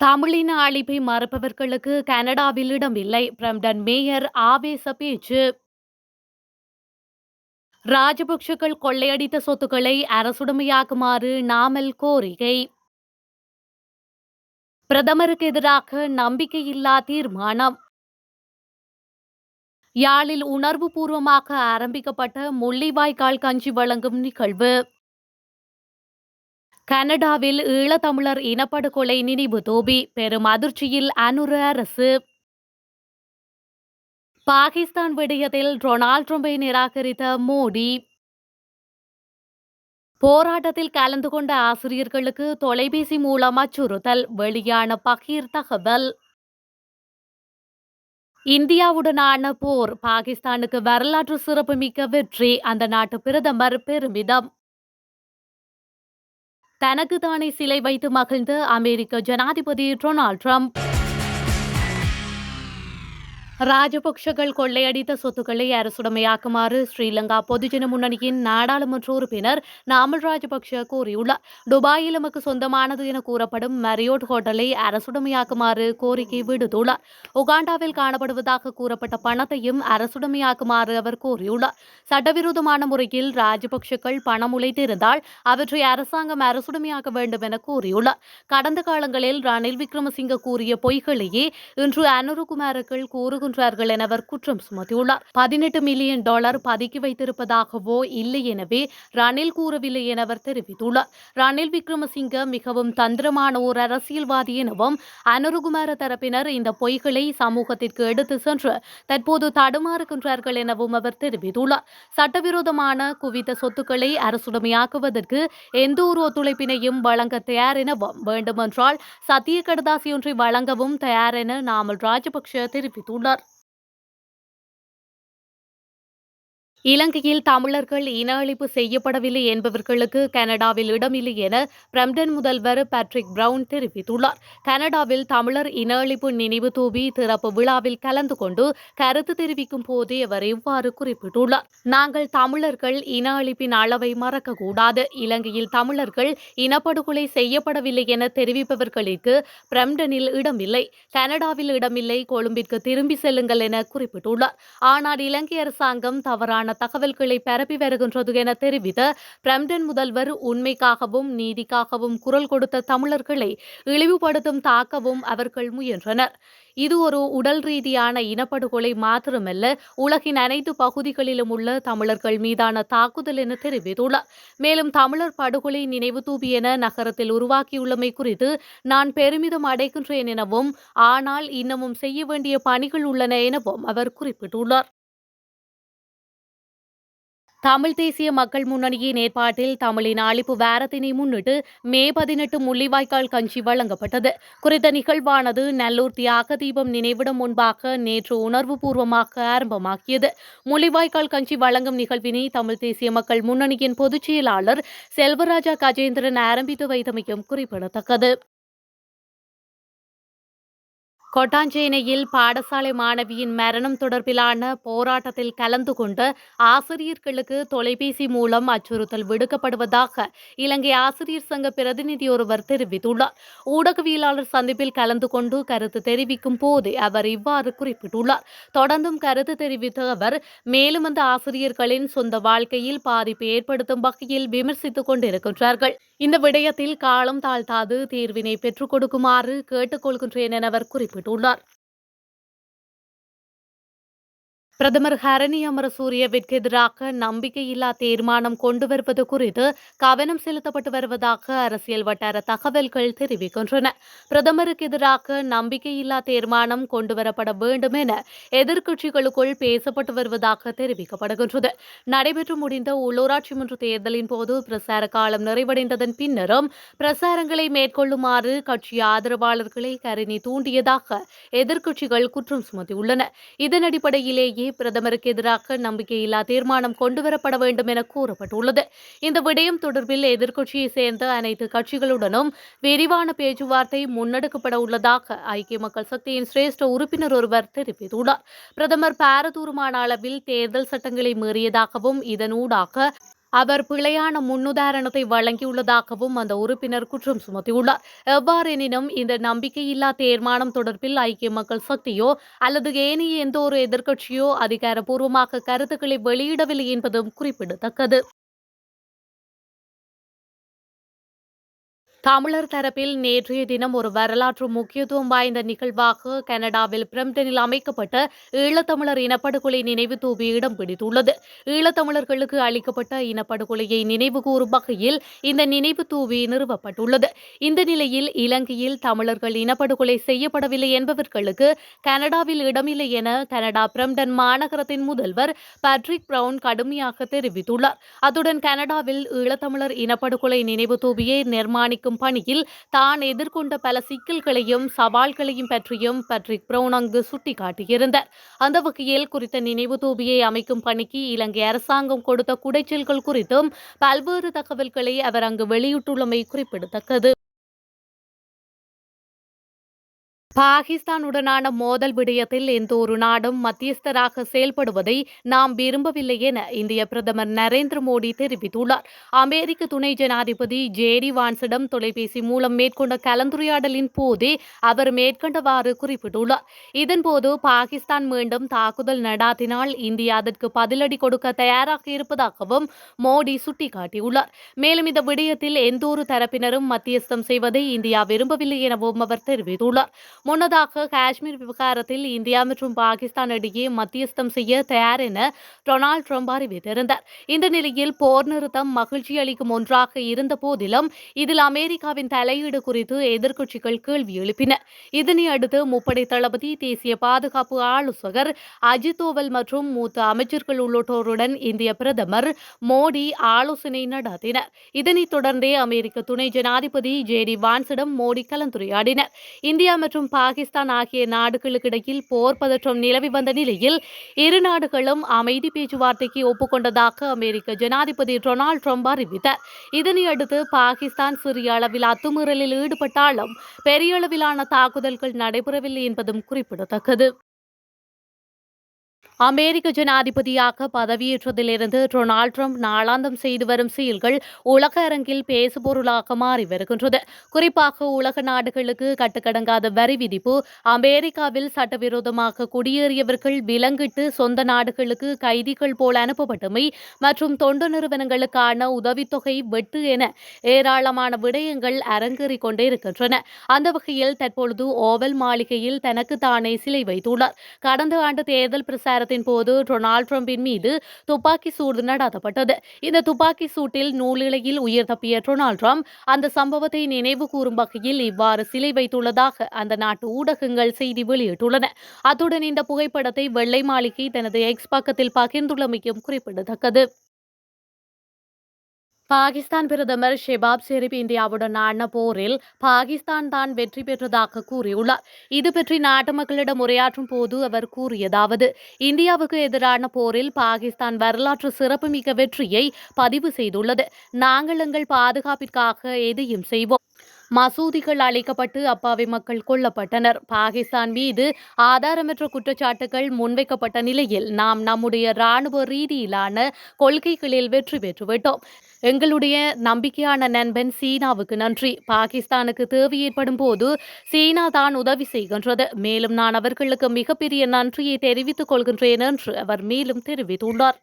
தமிழின அழிப்பை மறுப்பவர்களுக்கு கனடாவில் இடமில்லை. பிரம்டன் மேயர் ஆவேச பேச்சு. ராஜபக்ஷக்கள் கொள்ளையடித்த சொத்துக்களை அரசுடைமையாக்குமாறு நாமல் கோரிக்கை. பிரதமருக்கு எதிராக நம்பிக்கையில்லா தீர்மானம். யாழில் உணர்வுபூர்வமாக ஆரம்பிக்கப்பட்ட முள்ளிவாய்க்கால் கஞ்சி வழங்கும் நிகழ்வு. கனடாவில் ஈழத்தமிழர் இனப்படுகொலை நினைவு தூபி பெரும் அதிர்ச்சியில் அனுர அரசு. பாகிஸ்தான் விடயத்தில் டொனால்ட் ட்ரம்பை நிராகரித்த மோடி. போராட்டத்தில் கலந்து கொண்ட ஆசிரியர்களுக்கு தொலைபேசி மூலம் அச்சுறுத்தல், வெளியான பகீர் தகவல். இந்தியாவுடனான போர் பாகிஸ்தானுக்கு வரலாற்று சிறப்புமிக்க வெற்றி, அந்த நாட்டு பிரதமர் பெருமிதம். தனக்கு தானே சிலை வைத்து மகிழ்ந்த அமெரிக்க ஜனாதிபதி டொனால்ட் ட்ரம்ப். ராஜபக்ஷகள் கொள்ளையடித்த சொத்துக்களை அரசுடைமையாக்குமாறு ஸ்ரீலங்கா பொதுஜன முன்னணியின் நாடாளுமன்ற உறுப்பினர் நாமல் ராஜபக்ஷ கூறியுள்ளார். துபாயில் நமக்கு சொந்தமானது என கூறப்படும் மரியோட் ஹோட்டலை அரசுடைமையாக்குமாறு கோரிக்கை விடுத்துள்ளார். உகாண்டாவில் காணப்படுவதாக கூறப்பட்ட பணத்தையும் அரசுடைமையாக்குமாறு அவர் கூறியுள்ளார். சட்டவிரோதமான முறையில் ராஜபக்ஷக்கள் பணம் உழைத்திருந்தால் அவற்றை அரசாங்கம் அரசுடைமையாக்க வேண்டும் என கூறியுள்ளார். கடந்த காலங்களில் ரணில் விக்ரமசிங்க கூறிய பொய்களையே இன்று அனுருகுமார்கள் கூறுகின்றனர் என அவர் குற்றம் சுமத்தியுள்ளார். 18 மில்லியன் டாலர் பதுக்கி வைத்திருப்பதாகவோ இல்லை எனவே ரணில் கூறவில்லை என அவர் தெரிவித்துள்ளார். ரணில் விக்ரமசிங்க மிகவும் தந்திரமான ஒரு அரசியல்வாதி எனவும் அனுருகுமார தரப்பினர் இந்த பொய்களை சமூகத்திற்கு எடுத்து சென்று தற்போது தடுமாறுகின்றார்கள் எனவும் அவர் தெரிவித்துள்ளார். சட்டவிரோதமான குவித்த சொத்துக்களை அரசுடைமையாக்குவதற்கு எந்த ஒரு ஒத்துழைப்பினையும் வழங்க தயார் எனவும் வேண்டுமென்றால் சத்திய கடதாசி ஒன்றை வழங்கவும் தயார் என நாமல் ராஜபக்ஷ தெரிவித்துள்ளார். இலங்கையில் தமிழர்கள் இன அழிப்பு செய்யப்படவில்லை என்பவர்களுக்கு கனடாவில் இடமில்லை என பிரம்டன் முதல்வர் பேட்ரிக் பிரவுன் தெரிவித்துள்ளார். கனடாவில் தமிழர் இன அழிப்பு நினைவு தூபி திறப்பு விழாவில் கலந்து கொண்டு கருத்து தெரிவிக்கும் போதே அவர் இவ்வாறு குறிப்பிட்டுள்ளார். நாங்கள் தமிழர்கள் இன அழிப்பின் அளவை மறக்கக்கூடாது. இலங்கையில் தமிழர்கள் இனப்படுகொலை செய்யப்படவில்லை என தெரிவிப்பவர்களுக்கு பிரம்டனில் இடமில்லை, கனடாவில் இடமில்லை, கொழும்பிற்கு திரும்பி செல்லுங்கள் என குறிப்பிட்டுள்ளார். ஆனால் இலங்கை அரசாங்கம் தவறான தகவல்களை பரப்பி வருகின்றது என தெரிவித்த பிரம்டன் முதல்வர் உண்மைக்காகவும் நீதிக்காகவும் குரல் கொடுத்த தமிழர்களை இழிவுபடுத்தும் தாக்கவும் அவர்கள் முயன்றனர். இது ஒரு உடல் ரீதியான இனப்படுகொலை மாத்திரமல்ல, உலகின் அனைத்து பகுதிகளிலும் உள்ள தமிழர்கள் மீதான தாக்குதல் என தெரிவித்துள்ளார். மேலும் தமிழர் படுகொலை நினைவு தூபி என நகரத்தில் உருவாக்கியுள்ளமை குறித்து நான் பெருமிதம் அடைகின்றேன் எனவும், ஆனால் இன்னமும் செய்ய வேண்டிய பணிகள் உள்ளன எனவும் அவர் குறிப்பிட்டுள்ளார். தமிழ் தேசிய மக்கள் முன்னணியின் ஏற்பாட்டில் தமிழின் அழிப்பு வாரத்தினை முன்னிட்டு மே 18 முள்ளிவாய்க்கால் கஞ்சி வழங்கப்பட்டது. குறித்த நிகழ்வானது நல்லூர் தியாக தீபம் நினைவிடம் முன்பாக நேற்று உணர்வுபூர்வமாக ஆரம்பமாகியது. முள்ளிவாய்க்கால் கஞ்சி வழங்கும் நிகழ்வினை தமிழ் தேசிய மக்கள் முன்னணியின் பொதுச் செயலாளர் செல்வராஜா கஜேந்திரன் ஆரம்பித்து வைத்தமையும் குறிப்பிடத்தக்கது. கொட்டாஞ்சேனையில் பாடசாலை மாணவியின் மரணம் தொடர்பிலான போராட்டத்தில் கலந்து கொண்ட ஆசிரியர்களுக்கு தொலைபேசி மூலம் அச்சுறுத்தல் விடுக்கப்படுவதாக இலங்கை ஆசிரியர் சங்க பிரதிநிதி ஒருவர் தெரிவித்துள்ளார். ஊடகவியலாளர் சந்திப்பில் கலந்து கொண்டு கருத்து தெரிவிக்கும் போதே அவர் இவ்வாறு குறிப்பிட்டுள்ளார். தொடர்ந்தும் கருத்து தெரிவித்த அவர் மேலும் அந்த ஆசிரியர்களின் சொந்த வாழ்க்கையில் பாதிப்பை ஏற்படுத்தும் வகையில் விமர்சித்துக் கொண்டிருக்கின்றார்கள். இந்த விடயத்தில் காலம் தாழ்த்தாது தீர்வினை பெற்றுக் கொடுக்குமாறு கேட்டுக்கொள்கின்றேன் என அவர் குறிப்பிட்டுள்ளார். பிரதமர் ஹரணி அமரசூரியவிற்கு எதிராக நம்பிக்கையில்லா தீர்மானம் கொண்டு வருவது குறித்து கவனம் செலுத்தப்பட்டு வருவதாக அரசியல் வட்டார தகவல்கள் தெரிவிக்கின்றன. பிரதமருக்கு எதிராக நம்பிக்கையில்லா தீர்மானம் கொண்டுவரப்பட வேண்டும் என எதிர்க்கட்சிகளுக்குள் பேசப்பட்டு வருவதாக தெரிவிக்கப்படுகின்றது. நடைபெற்று முடிந்த உள்ளூராட்சி மன்ற தேர்தலின் போது பிரசார காலம் நிறைவடைந்ததன் பின்னரும் பிரசாரங்களை மேற்கொள்ளுமாறு கட்சி ஆதரவாளர்களை ஹரணி தூண்டியதாக எதிர்க்கட்சிகள் குற்றம் சுமத்தியுள்ளன. இதன் அடிப்படையிலேயே பிரதமருக்கு எதிராக நம்பிக்கையில்லா தீர்மானம் கொண்டுவரப்பட வேண்டும் என கூறப்பட்டுள்ளது. இந்த விடயம் தொடர்பில் எதிர்க்கட்சியை சேர்ந்த அனைத்து கட்சிகளுடனும் விரிவான பேச்சுவார்த்தை முன்னெடுக்கப்பட உள்ளதாக ஐக்கிய மக்கள் சக்தியின் சிரேஷ்ட உறுப்பினர் ஒருவர் தெரிவித்துள்ளார். பிரதமர் பாரதூரமான அளவில் தேர்தல் சட்டங்களை மீறியதாகவும் இதனூடாக அவர் பிழையான முன்னுதாரணத்தை வழங்கியுள்ளதாகவும் அந்த உறுப்பினர் குற்றம் சுமத்தியுள்ளார். எவ்வாறெனினும் இந்த நம்பிக்கையில்லா தீர்மானம் தொடர்பில் ஐக்கிய மக்கள் சக்தியோ அல்லது ஏனைய எந்த ஒரு எதிர்க்கட்சியோ அதிகாரப்பூர்வமாக கருத்துக்களை வெளியிடவில்லை என்பதும் குறிப்பிடத்தக்கது. தமிழர் தரப்பில் நேற்றைய தினம் ஒரு வரலாற்று முக்கியத்துவம் வாய்ந்த நிகழ்வாக கனடாவில் பிரம்டனில் அமைக்கப்பட்ட ஈழத்தமிழர் இனப்படுகொலை நினைவு தூவி இடம் பிடித்துள்ளது. ஈழத்தமிழர்களுக்கு அளிக்கப்பட்ட இனப்படுகொலையை நினைவு கூறும் வகையில் இந்த நினைவு தூவி நிறுவப்பட்டுள்ளது. இந்த நிலையில் இலங்கையில் தமிழர்கள் இனப்படுகொலை செய்யப்படவில்லை என்பவர்களுக்கு கனடாவில் இடமில்லை என கனடா பிரம்டன் மாநகரத்தின் முதல்வர் பேட்ரிக் பிரவுன் கடுமையாக தெரிவித்துள்ளார். அத்துடன் கனடாவில் ஈழத்தமிழர் இனப்படுகொலை நினைவு தூவியை நிர்மாணிக்கும் பணியில் தான் எதிர்கொண்ட பல சிக்கல்களையும் சவால்களையும் பற்றியும் பேட்ரிக் பிரவுன் அங்கு சுட்டிக்காட்டியிருந்தார். அந்த வகையில் குறித்த நினைவு தூபியை அமைக்கும் பணிக்கு இலங்கை அரசாங்கம் கொடுத்த குடைச்சல்கள் குறித்தும் பல்வேறு தகவல்களை அவர் அங்கு வெளியிட்டுள்ளமை குறிப்பிடத்தக்கது. பாகிஸ்தானுடனான மோதல் விடயத்தில் எந்த ஒரு நாடும் மத்தியஸ்தராக செயல்படுவதை நாம் விரும்பவில்லை என இந்திய பிரதமர் நரேந்திர மோடி தெரிவித்துள்ளார். அமெரிக்க துணை ஜனாதிபதி ஜேடி வான்ஸிடம் தொலைபேசி மூலம் மேற்கொண்ட கலந்துரையாடலின் போதே அவர் மேற்கண்டவாறு குறிப்பிட்டுள்ளார். இதன்போது பாகிஸ்தான் மீண்டும் தாக்குதல் நடாத்தினால் இந்தியா அதற்கு பதிலடி கொடுக்க தயாராக இருப்பதாகவும் மோடி சுட்டிக்காட்டியுள்ளார். மேலும் இந்த விடயத்தில் எந்தொரு தரப்பினரும் மத்தியஸ்தம் செய்வதை இந்தியா விரும்பவில்லை எனவும் அவர் தெரிவித்துள்ளார். முன்னதாக காஷ்மீர் விவகாரத்தில் இந்தியா மற்றும் பாகிஸ்தான் இடையே மத்தியஸ்தம் செய்ய தயார் என டொனால்டு ட்ரம்ப் அறிவித்திருந்தார். இந்த நிலையில் போர் நிறுத்தம் மகிழ்ச்சி அளிக்கும் ஒன்றாக இருந்த போதிலும் இதில் அமெரிக்காவின் தலையீடு குறித்து எதிர்க்கட்சிகள் கேள்வி எழுப்பின. இதனை அடுத்து முப்படை தளபதி, தேசிய பாதுகாப்பு ஆலோசகர் அஜித் தோவல் மற்றும் மூத்த அமைச்சர்கள் உள்ளிட்டோருடன் இந்திய பிரதமர் மோடி ஆலோசனை நடத்தினர். இதனைத் தொடர்ந்தே அமெரிக்க துணை ஜனாதிபதி ஜேடி வான்ஸிடம் மோடி கலந்துரையாடினர். இந்தியா மற்றும் பாகிஸ்தான் ஆகிய நாடுகளுக்கிடையில் போர் பதற்றம் நிலவி வந்த நிலையில் இரு நாடுகளும் அமைதி பேச்சுவார்த்தைக்கு ஒப்புக்கொண்டதாக அமெரிக்க ஜனாதிபதி டொனால்டு ட்ரம்ப் அறிவித்தார். இதனையடுத்து பாகிஸ்தான் சிறிய அளவில் அத்துமீறலில் ஈடுபட்டாலும் பெரிய அளவிலான தாக்குதல்கள் நடைபெறவில்லை என்பதும் குறிப்பிடத்தக்கது. அமெரிக்க ஜனாதிபதியாக பதவியேற்றதிலிருந்து டொனால்டு ட்ரம்ப் நாளாந்தம் செய்து வரும் செயல்கள் உலக அரங்கில் பேசுபொருளாக மாறி வருகின்றது. குறிப்பாக உலக நாடுகளுக்கு கட்டுக்கடங்காத வரி விதிப்பு, அமெரிக்காவில் சட்டவிரோதமாக குடியேறியவர்கள் விலங்கிட்டு சொந்த நாடுகளுக்கு கைதிகள் போல் அனுப்பப்பட்டமை மற்றும் தொண்டு நிறுவனங்களுக்கான உதவித்தொகை வெட்டு என ஏராளமான விடயங்கள் அரங்கேறிக் கொண்டே இருக்கின்றன. அந்த வகையில் தற்பொழுது ஓவல் மாளிகையில் தனக்கு தானே சிலை வைத்துள்ளார். கடந்த ஆண்டு தேர்தல் பிரச்சார போது டொனால்டு டிரம்பின் மீது துப்பாக்கி சூடு நடாத்தப்பட்டது. இந்த துப்பாக்கி சூட்டில் நூலிழையில் உயிர் தப்பிய டொனால்டு டிரம்ப் அந்த சம்பவத்தை நினைவு கூறும் வகையில் இவ்வாறு சிலை வைத்துள்ளதாக அந்த நாட்டு ஊடகங்கள் செய்தி வெளியிட்டுள்ளன. அத்துடன் இந்த புகைப்படத்தை வெள்ளை மாளிகை தனது எக்ஸ் பக்கத்தில் பகிர்ந்துள்ளமையும் குறிப்பிடத்தக்கது. பாகிஸ்தான் பிரதமர் ஷெபாப் ஷெரீப் இந்தியாவுடனான போரில் பாகிஸ்தான் தான் வெற்றி பெற்றதாக கூறியுள்ளார். இது பற்றி நாட்டு மக்களிடம் உரையாற்றும் போது அவர் கூறியதாவது: இந்தியாவுக்கு எதிரான போரில் பாகிஸ்தான் வரலாற்று சிறப்புமிக்க வெற்றியை பதிவு செய்துள்ளது. நாங்கள் எங்கள் பாதுகாப்பிற்காக எதையும் செய்வோம். மசூதிகள் அழிக்கப்பட்டு அப்பாவி மக்கள் கொல்லப்பட்டனர். பாகிஸ்தான் மீது ஆதாரமற்ற குற்றச்சாட்டுகள் முன்வைக்கப்பட்ட நிலையில் நாம் நம்முடைய இராணுவ ரீதியிலான கொள்கைகளில் வெற்றி பெற்றுவிட்டோம். எங்களுடைய நம்பிக்கையான நண்பன் சீனாவுக்கு நன்றி. பாகிஸ்தானுக்கு தேவை ஏற்படும் போது சீனா தான் உதவி செய்கின்றது. மேலும் நான் அவர்களுக்கு மிகப்பெரிய நன்றியை தெரிவித்துக் கொள்கின்றேன் என்று அவர் மேலும் தெரிவித்துள்ளார்.